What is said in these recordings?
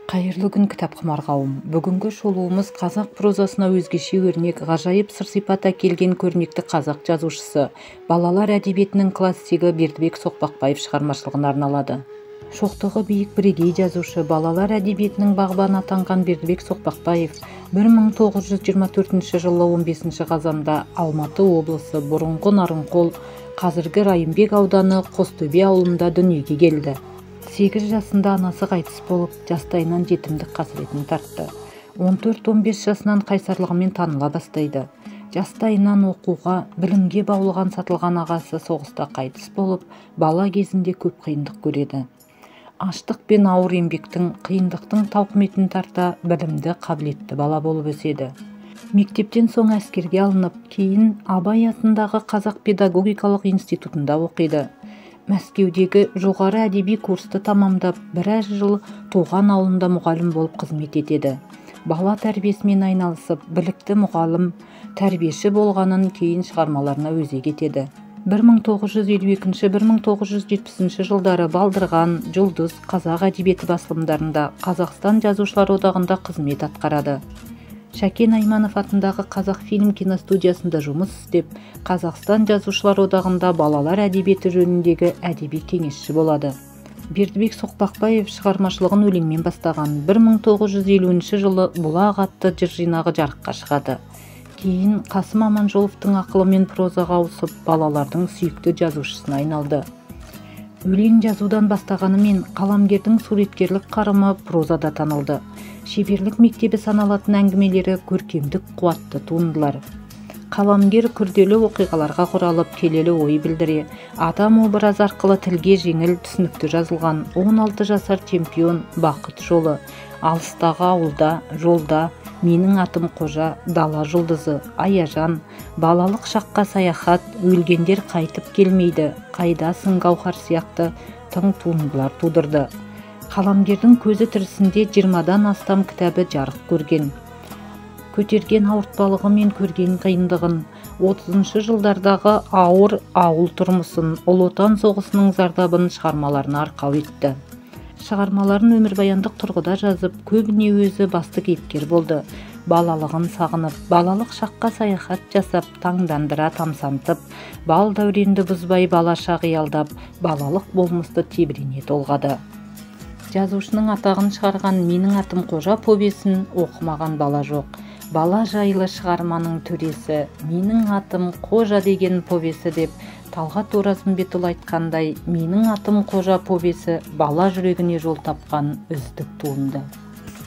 Қайырлы күн кітапқұмар қауым. Бүгінгі шолуымыз қазақ прозасына өзгеше өрнек, ғажайып сыр-сипат әкелген көрнекті қазақ жазушысы, балалар әдебиетінің классигі Бердібек Соқпақбаев шығармашылығына арналады. Шоқтығы биік бірегей жазушы, балалар әдебиетінің бағбаны атанған Бердібек Соқпақбаев 1924 жылы 15 қазанда Алматы облысы бұрынғы Нарынқол, қазіргі Райымбек ауданы Қостөбе ауылында дүниеге келді. 8 жасында анасы қайтыс болып, жастайынан жетімдік қасіретін тартты. 14-15 жасынан қайсарлығымен таныла бастайды. Жастайынан оқуға, білімге баулыған сатылған ағасы соғыста қайтыс болып, бала кезінде көп қиындық көреді. Аштық пен ауыр еңбектің, қиындықтың тауқыметін тарта, білімді, қабілетті бала болып өседі. Мектептен соң әскерге алынып, кейін Абай атындағы Қазақ педагогикалық институтында оқиды. Мәскеудегі жоғары әдеби курсты тамамдап, біраз жыл туған ауылында мұғалім болып қызмет етеді. Бала тәрбиесімен айналысып, білікті мұғалім, тәрбиеші болғанын кейін шығармаларына өзек етеді. 1952-1970 жылдары Балдырған, Жұлдыз, Қазақ әдебиеті басылымдарында, Қазақстан Жазушылар одағында қызмет атқарады. Шәкен Айманов атындағы Қазақфильм киностудиясында жұмыс істеп, Қазақстан Жазушылар одағында балалар әдебиеті жөніндегі әдеби кеңесші болады. Бердібек Соқпақбаев шығармашылығын өлеңмен бастаған. 1950 жылы Бұлақ атты жыр жинағы жарыққа шығады. Кейін Қасым Аманжоловтың ақылымен прозаға ауысып, балалардың сүйікті жазушысына айналды. Өлең жазудан бастағанымен қаламгердің суреткерлік қарымы прозада танылды. Шеберлік мектебі саналатын әңгімелері көркемдік қуатты туындылар. Қаламгер күрделі оқиғаларға құралып, келелі ой білдіре, адам образ арқылы тілге жеңіл, түсінікті жазылған 16 жасар чемпион, бақыт жолы, алыстағы ауылда, жолда, менің атым Қожа, дала жұлдызы, Аяжан, балалық шаққа саяхат, өлгендер қайтып келмейді, қайдасың Гауһар сияқты тың туындылар тудырды. Қаламгердің көзі тірісінде 20-дан астам кітабы жарық көрген. Көтерген ауыртпалығы мен көрген қиындығын, 30 жылдардағы ауыр ауыл тұрмысын, Ұлы Отан соғысының зардабын шығармаларына арқау етті. Шығармаларын өмірбаяндық тұрғыда жазып, көбіне өзі басты кейіпкер болды. Балалығын сағынып, балалық шаққа саяхат жасап, таңдандыра тамсантып, бал дәуренді бұзбай бала шағы ялдап, балалық болмысты тебірене толғады. Жазушының атағын шығарған менің атым Қожа повесін оқымаған бала жоқ. Бала жайлы шығарманың төресі, менің атым Қожа деген повесі деп, Талғат Оразымбетұлы айтқандай, менің атым Қожа повесі бала жүрегіне жол тапқан үздік туынды.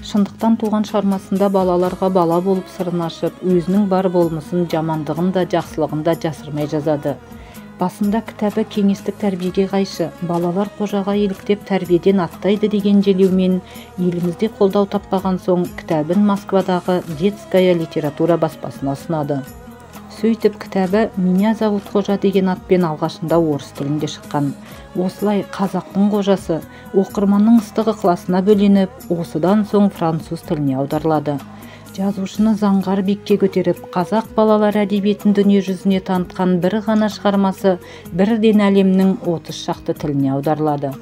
Шындықтан туған шығармасында балаларға бала болып сырын ашып, өзінің бар болмысын, жамандығын да, жақсылығын да жасырмай жазады. Басында кітабы кеңестік тәрбиеге қайшы, балалар қожаға еліктеп тәрбиеден аттайды деген желеумен елімізде қолдау таппаған соң кітабын Москвадағы детская литература баспасына ұсынады. Сөйтіп кітабы «Меня зовут Қожа» деген атпен алғашында орыс тілінде шыққан. Осылай қазақтың қожасы оқырманның ыстығы ықыласына бөленіп, осыдан соң француз тіліне аударылады. Жазушыны заңғар биікке көтеріп, қазақ балалар әдебиетін дүние жүзіне танытқан бір ғана шығармасы бірден әлемнің 30 шақты тіліне аударылады.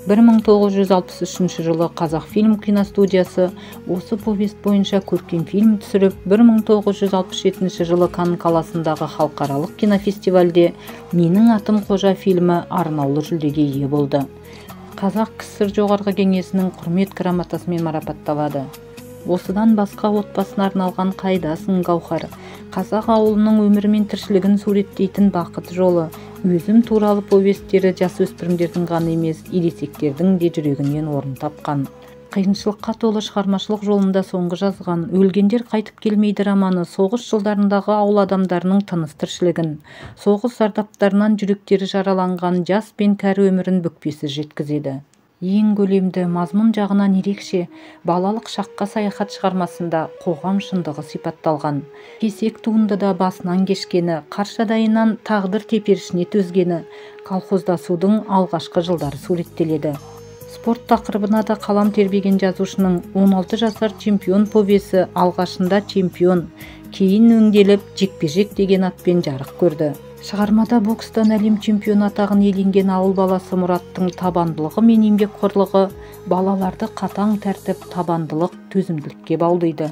1963 жылы Қазақфильм киностудиясы осы повест бойынша көркем фильм түсіріп, 1967 жылы Канн қаласындағы халықаралық кинофестивальде «Менің атым Қожа» фильмі арнаулы жүлдеге ие болды. Қазақ КСР жоғарғы кеңесінің құрмет грамотасымен марапатталады. Осыдан басқа отбасына арналған «Қайдасың Гауһар», қазақ ауылының өмірі мен тіршілігін суреттейтін «Бақыт жолы», өзім туралы повесттері жасөспірімдердің ғана емес, ересектердің де жүрегінен орын тапқан. Қиыншылыққа толы шығармашылық жолында соңғы жазған «Өлгендер қайтып келмейді» романы соғыс жылдарындағы ауыл адамдарының тыныс тіршілігін, соғыс зардаптарынан жүректері жараланған жас пен кәрі өмірін бүкпесіз жеткізеді. Ең көлемді мазмұн жағынан ерекше балалық шаққа саяхат шығармасында қоғам шындығы сипатталған. Кесек туындыда басынан кешкені, қаршадайынан тағдыр теперішіне төзгені, колхоздасудың алғашқы жылдары суреттеледі. Спорт тақырыбына да қалам тербеген жазушының 16 жасар чемпион повесі алғашында чемпион, кейін өңделіп жекпе-жек деген атпен жарық көрді. Шығармада бокстан әлем чемпионы атағын иеленген ауыл баласы Мұраттың табандылығы мен еңбекқорлығы балаларды қатаң тәртіп, табандылық, төзімділікке баулиды.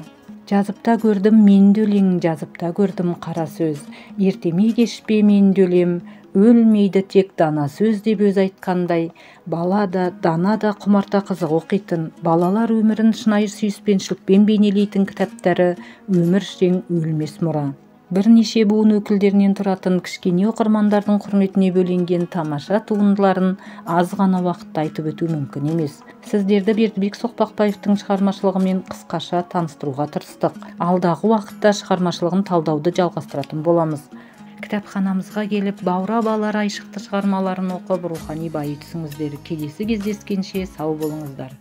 Жазыпта көрдім мен де өлең, жазыпта көрдім қара сөз. Ертеме кешпе мен де өлем, өлмейді тек дана сөз деп өзі айтқандай, бала да, дана да құмарта қызық оқитын, балалар өмірін шынайы сүйіспеншілікпен бейнелейтін кітаптары өміршең өлмес мұра. Бірнеше буын өкілдерінен тұратын кішкене оқырмандардың құрметіне бөленген тамаша туындыларын аз ғана уақытта айтып өту мүмкін емес. Сіздерді Бердібек Соқпақбаевтың шығармашылығымен қысқаша таныстыруға тырыстық. Алдағы уақытта шығармашылығын талдауды жалғастыратын боламыз. Кітапханамызға келіп, Баура балар айшықты шығармаларын оқып, рухани байи түсіңіздер. Келесі кездескенше сау болыңыздар.